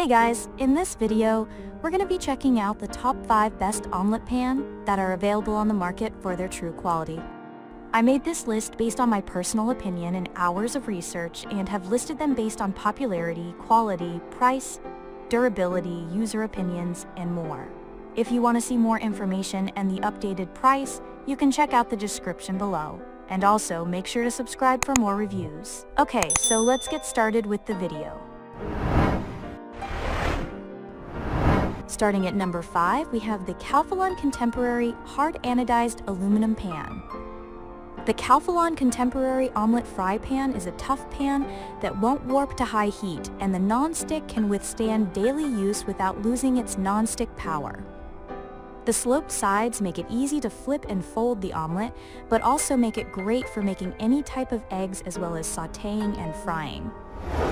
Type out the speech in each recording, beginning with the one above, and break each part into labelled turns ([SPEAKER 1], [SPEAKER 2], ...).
[SPEAKER 1] Hey guys, in this video, we're going to be checking out the top 5 best omelet pan that are available on the market for their true quality. I made this list based on my personal opinion and hours of research and have listed them based on popularity, quality, price, durability, user opinions, and more. If you want to see more information and the updated price, you can check out the description below. And also, make sure to subscribe for more reviews. Okay, so let's get started with the video. Starting at number 5, we have the Calphalon Contemporary Hard-Anodized Aluminum Pan. The Calphalon Contemporary Omelette Fry Pan is a tough pan that won't warp to high heat, and the non-stick can withstand daily use without losing its non-stick power. The sloped sides make it easy to flip and fold the omelette, but also make it great for making any type of eggs as well as sautéing and frying.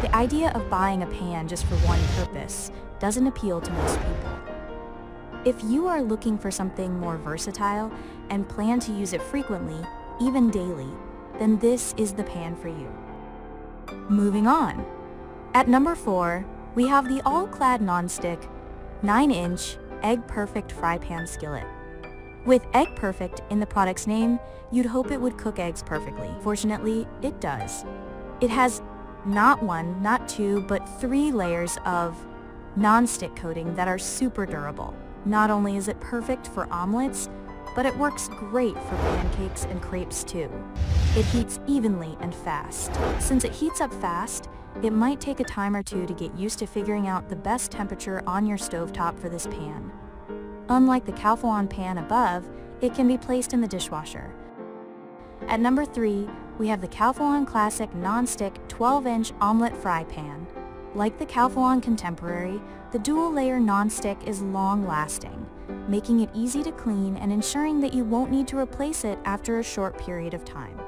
[SPEAKER 1] The idea of buying a pan just for one purpose doesn't appeal to most people. If you are looking for something more versatile and plan to use it frequently, even daily, then this is the pan for you. Moving on. At number 4, we have the All-Clad Nonstick 9-inch Egg Perfect Fry Pan Skillet. With Egg Perfect in the product's name, you'd hope it would cook eggs perfectly. Fortunately, it does. It has not 1, not 2, but 3 layers of non-stick coating that are super durable. Not only is it perfect for omelets, but it works great for pancakes and crepes too. It heats evenly and fast. Since it heats up fast, it might take a time or two to get used to figuring out the best temperature on your stovetop for this pan. Unlike the Calphalon pan above, it can be placed in the dishwasher. At number 3, we have the Calphalon Classic Non-Stick 12-inch Omelette Fry Pan. Like the Calphalon Contemporary, the dual-layer non-stick is long-lasting, making it easy to clean and ensuring that you won't need to replace it after a short period of time.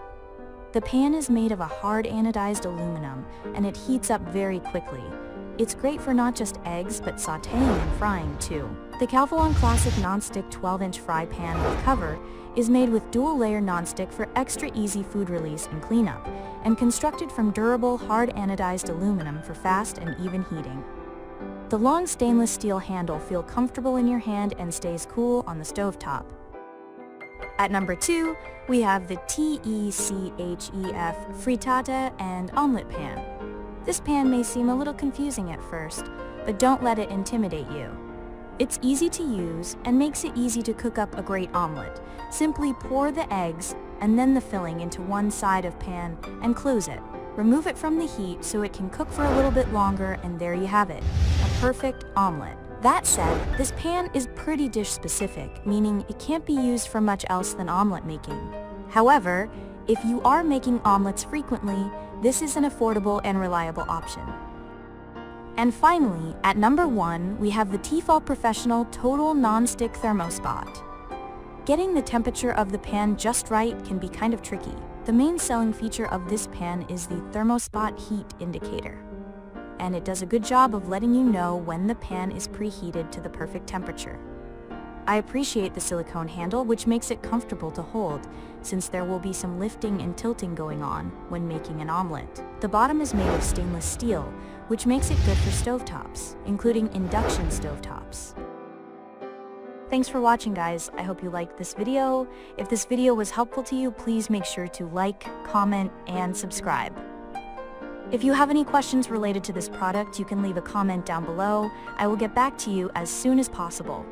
[SPEAKER 1] The pan is made of a hard-anodized aluminum, and it heats up very quickly. It's great for not just eggs, but sautéing and frying too. The Calphalon Classic Non-Stick 12-inch Fry Pan with cover is made with dual-layer non-stick for extra easy food release and cleanup, and constructed from durable, hard-anodized aluminum for fast and even heating. The long stainless steel handle feels comfortable in your hand and stays cool on the stovetop. At number 2, we have the TECHEF Frittata and Omelette Pan. This pan may seem a little confusing at first, but don't let it intimidate you. It's easy to use and makes it easy to cook up a great omelette. Simply pour the eggs and then the filling into one side of pan and close it. Remove it from the heat so it can cook for a little bit longer, and there you have it, a perfect omelette. That said, this pan is pretty dish specific, meaning it can't be used for much else than omelette making. However, if you are making omelettes frequently, this is an affordable and reliable option. And finally, at number 1, we have the T-fal Professional Total Non-Stick Thermo-Spot. Getting the temperature of the pan just right can be kind of tricky. The main selling feature of this pan is the Thermo-Spot heat indicator, and it does a good job of letting you know when the pan is preheated to the perfect temperature. I appreciate the silicone handle, which makes it comfortable to hold, since there will be some lifting and tilting going on when making an omelette. The bottom is made of stainless steel, which makes it good for stovetops, including induction stovetops. Thanks for watching, guys. I hope you liked this video. If this video was helpful to you, please make sure to like, comment, and subscribe. If you have any questions related to this product, you can leave a comment down below. I will get back to you as soon as possible.